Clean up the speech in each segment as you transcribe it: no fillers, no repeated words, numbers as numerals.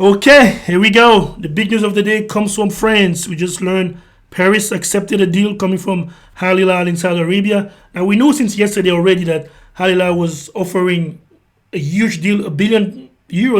Okay, here we go. The big news of the day comes from France. We just learned Paris accepted a deal coming from Hilal in Saudi Arabia. Now we know since yesterday already that Hilal was offering a huge deal, a €1 billion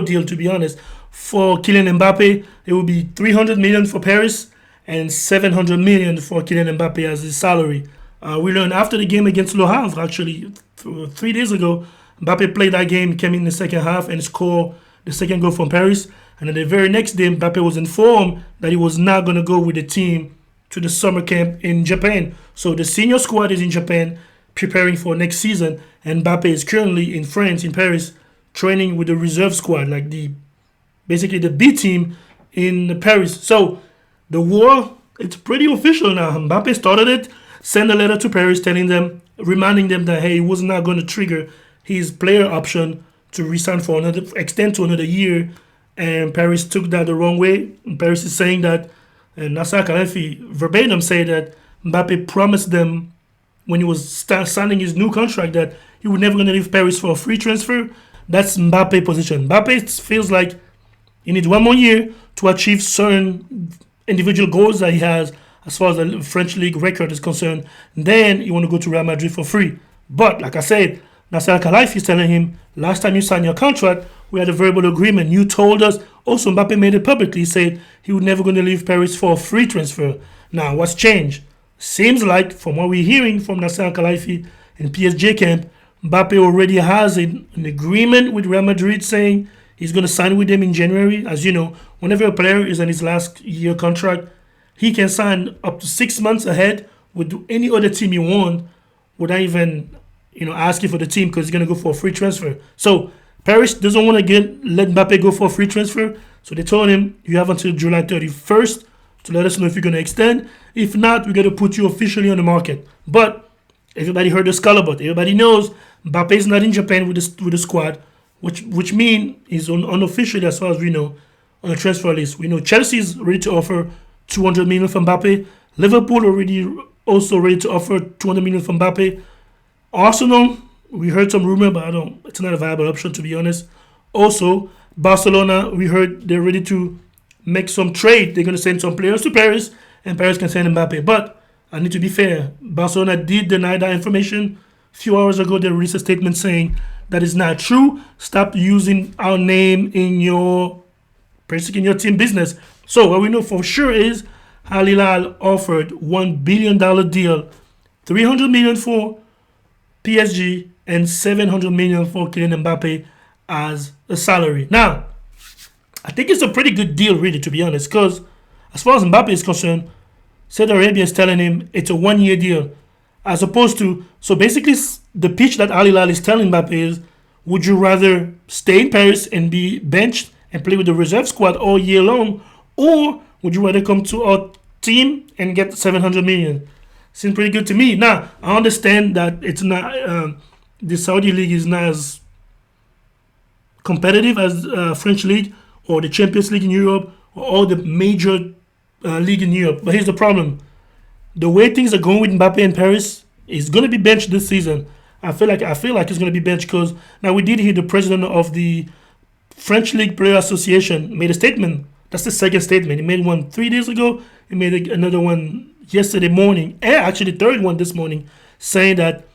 deal to be honest, for Kylian Mbappe. It will be 300 million for Paris and 700 million for Kylian Mbappe as his salary. We learned after the game against Le Havre, actually 3 days ago, Mbappe played that game, came in the second half and scored the second goal from Paris. And then the very next day, Mbappe was informed that he was not going to go with the team to the summer camp in Japan. So the senior squad is in Japan preparing for next season. And Mbappe is currently in France, in Paris, training with the reserve squad, like basically the B team in Paris. So the war, it's pretty official now. Mbappe started it, sent a letter to Paris telling them, reminding them that, hey, he was not going to trigger his player option to resign for extend to another year. And Paris took that the wrong way. And Paris is saying that, and Nasser Khelaïfi verbatim said that Mbappe promised them when he was signing his new contract that he would never going to leave Paris for a free transfer. That's Mbappe's position. Mbappe feels like he needs 1 more year to achieve certain individual goals that he has as far as the French league record is concerned. Then you want to go to Real Madrid for free. But like I said, Nasser Khelaïfi is telling him, last time you signed your contract, we had a verbal agreement. You told us. Also, Mbappe made it publicly. He said he was never going to leave Paris for a free transfer. Now, what's changed? Seems like, from what we're hearing from Nasser Khelaïfi in PSG camp, Mbappe already has an agreement with Real Madrid saying he's going to sign with them in January. As you know, whenever a player is on his last year contract, he can sign up to 6 months ahead with any other team he want without even asking for the team because he's going to go for a free transfer. So Paris doesn't want to let Mbappe go for a free transfer. So they told him, you have until July 31st to let us know if you're going to extend. If not, we're going to put you officially on the market. But everybody heard the scuttlebutt. Everybody knows Mbappe is not in Japan with the squad, which means he's unofficially, as far as we know, on the transfer list. We know Chelsea is ready to offer 200 million for Mbappe. Liverpool also ready to offer 200 million for Mbappe. Arsenal, we heard some rumor, but it's not a viable option to be honest. Also, Barcelona, we heard they're ready to make some trade. They're going to send some players to Paris, and Paris can send Mbappe. But I need to be fair. Barcelona did deny that information. A few hours ago, they released a statement saying that is not true. Stop using our name in your team business. So what we know for sure is Hilal offered $1 billion deal, 300 million for PSG and 700 million for Kylian Mbappe as a salary. Now, I think it's a pretty good deal, really, to be honest, because as far as Mbappe is concerned, Saudi Arabia is telling him it's a 1-year deal, as opposed to, so basically the pitch that Al Hilal is telling Mbappe is, would you rather stay in Paris and be benched and play with the reserve squad all year long, or would you rather come to our team and get 700 million? Seems pretty good to me. Now, I understand that it's not the Saudi league is not as competitive as French league or the Champions League in Europe or all the major league in Europe. But here's the problem: the way things are going with Mbappe in Paris, is going to be benched this season. I feel like he's going to be benched because now we did hear the president of the French League Player Association made a statement. That's the second statement. He made one 3 days ago. He made another one yesterday morning, and actually the third one this morning, saying that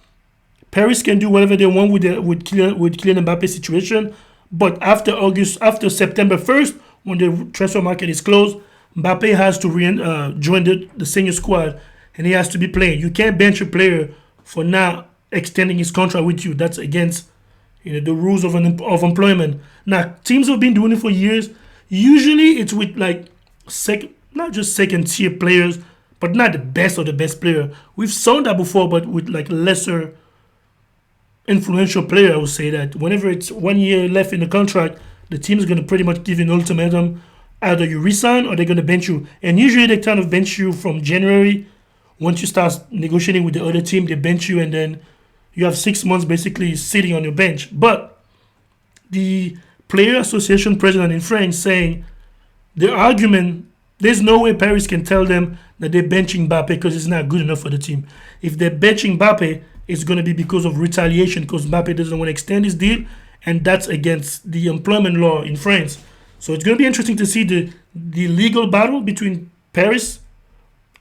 Paris can do whatever they want with Kylian Mbappe's situation, but after September 1st, when the transfer market is closed, Mbappe has to join the senior squad, and he has to be playing. You can't bench a player for not extending his contract with you. That's against the rules of employment. Now, teams have been doing it for years. Usually, it's with not just second-tier players, but not the best of the best player. We've seen that before, but with lesser influential player, I would say that whenever it's 1 year left in the contract, the team is going to pretty much give you an ultimatum. Either you resign or they're going to bench you. And usually they kind of bench you from January. Once you start negotiating with the other team, they bench you, and then you have 6 months basically sitting on your bench. But the Player Association president in France saying the argument, there's no way Paris can tell them that they're benching Mbappe because it's not good enough for the team. If they're benching Mbappe, it's going to be because of retaliation, because Mbappe doesn't want to extend his deal, and that's against the employment law in France. So it's going to be interesting to see the legal battle between Paris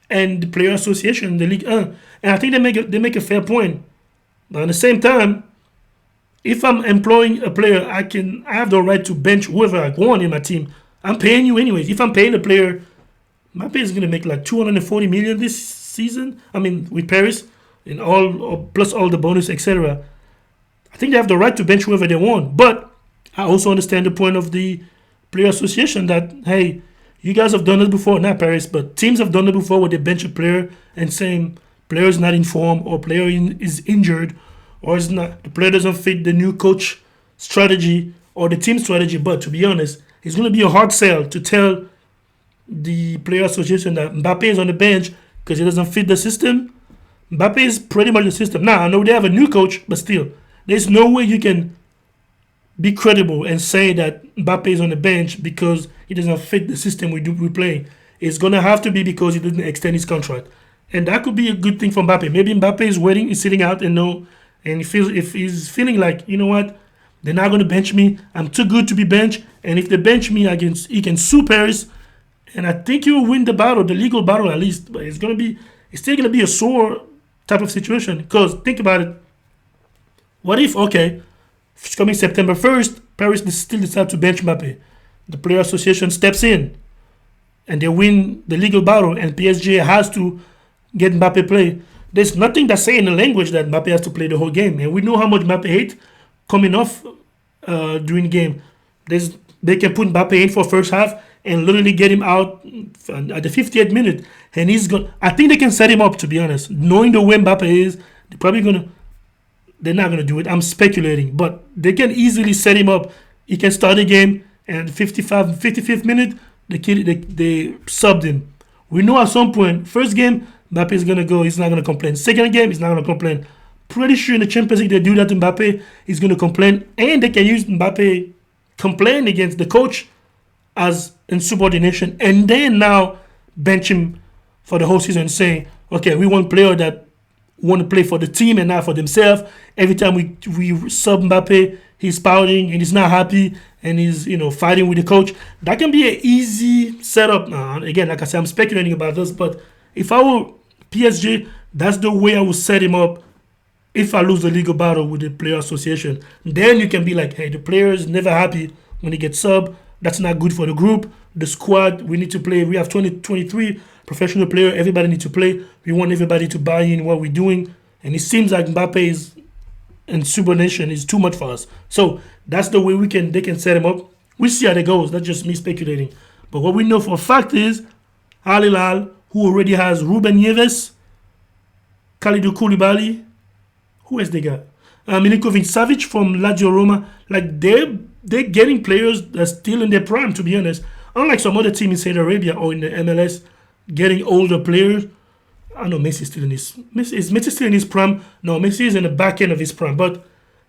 and the Player Association, the League 1. And I think they make a fair point. But at the same time, if I'm employing a player, I have the right to bench whoever I want in my team. I'm paying you anyways. If I'm paying a player, my pay is gonna make like 240 million this season. I mean, with Paris and all plus all the bonus, etc. I think they have the right to bench whoever they want. But I also understand the point of the player association that hey, you guys have done it before, not Paris, but teams have done it before where they bench a player and saying player is not in form or player is injured or is not the player doesn't fit the new coach strategy or the team strategy. But to be honest, it's going to be a hard sell to tell the player association that Mbappe is on the bench because he doesn't fit the system. Mbappe is pretty much the system. Now, I know they have a new coach, but still, there's no way you can be credible and say that Mbappe is on the bench because he doesn't fit the system we play. It's going to have to be because he didn't extend his contract. And that could be a good thing for Mbappe. Maybe Mbappe is waiting, he's sitting out and he feels if he's feeling like, you know what, they're not going to bench me. I'm too good to be benched. And if they bench me, he can sue Paris. And I think he will win the battle, the legal battle at least. But it's still gonna be a sore type of situation. Because think about it. What if, okay, it's coming September 1st, Paris still decide to bench Mbappe. The player association steps in and they win the legal battle and PSG has to get Mbappe play. There's nothing that's saying in the language that Mbappe has to play the whole game. And we know how much Mbappe hates coming off during the game. They can put Mbappe in for first half and literally get him out at the 58th minute. And I think they can set him up, to be honest. Knowing the way Mbappe is, they're not gonna do it. I'm speculating, but they can easily set him up. He can start the game and 55th minute, they subbed him. We know at some point, first game, Mbappe is gonna go, he's not gonna complain. Second game, he's not gonna complain. Pretty sure in the Champions League they do that to Mbappe, he's gonna complain, and they can use Mbappe complain against the coach as insubordination, and then now bench him for the whole season, saying, okay, we want player that want to play for the team and not for themselves. Every time we sub Mbappe, he's pouting and he's not happy and he's fighting with the coach. That can be an easy setup. Again, like I said, I'm speculating about this, but if I were PSG, that's the way I would set him up. If I lose the legal battle with the player association, then you can be like, hey, the player is never happy when he gets sub. That's not good for the group, the squad. We need to play. We have 23 professional players. Everybody needs to play. We want everybody to buy in what we're doing. And it seems like Mbappe's insubordination is too much for us. So that's the way they can set him up. We'll see how it goes. That's just me speculating. But what we know for a fact is Hilal, who already has Ruben Neves, Kalidou Koulibaly, who else they got? Milinkovic Savic from Lazio Roma. Like they're getting players that's still in their prime, to be honest. Unlike some other team in Saudi Arabia or in the MLS, getting older players. I know Messi is still in his prime. No, Messi is in the back end of his prime. But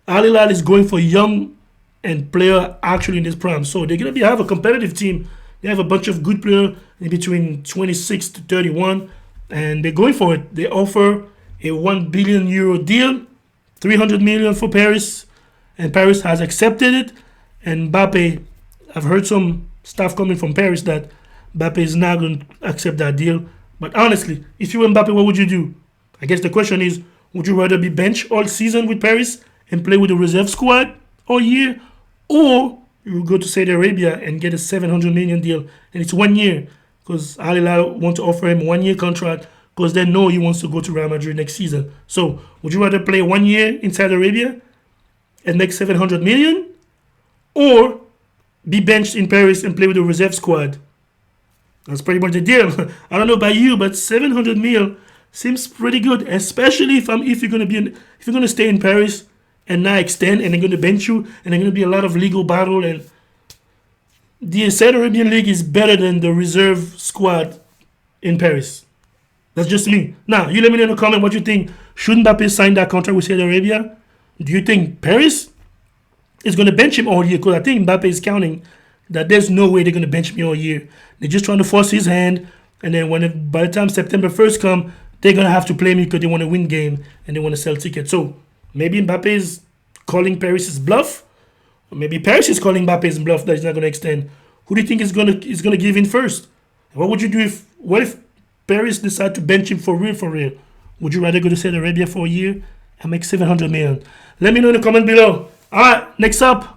Al Hilal is going for young and player actually in his prime. So they're gonna have a competitive team. They have a bunch of good players in between 26 to 31, and they're going for it. They offer a €1 billion deal, 300 million for Paris, and Paris has accepted it. And Mbappe, I've heard some stuff coming from Paris that Mbappe is not going to accept that deal. But honestly, if you were Mbappe, what would you do? I guess the question is, would you rather be benched all season with Paris and play with the reserve squad all year, or you go to Saudi Arabia and get a 700 million deal, and it's 1 year because Al Hilal want to offer him a 1 year contract because they know he wants to go to Real Madrid next season. So would you rather play 1 year in Saudi Arabia and make 700 million, or be benched in Paris and play with the reserve squad? That's pretty much the deal. I don't know about you, but 700 mil seems pretty good, especially if you're gonna stay in Paris and not extend, and they're gonna bench you, and there's gonna be a lot of legal battle. And the Saudi Arabian league is better than the reserve squad in Paris. That's just me. Now, you let me know in the comment what you think. Should Mbappe sign that contract with Saudi Arabia? Do you think Paris is going to bench him all year? Because I think Mbappe is counting that there's no way they're going to bench me all year. They're just trying to force his hand. And then by the time September 1st comes, they're going to have to play me because they want to win game and they want to sell tickets. So maybe Mbappe is calling Paris's bluff. Or maybe Paris is calling Mbappe's bluff that he's not going to extend. Who do you think is gonna give in first? What would you do if Paris decide to bench him for real, for real? Would you rather go to Saudi Arabia for a year and make 700 million? Let me know in the comment below. All right, next up.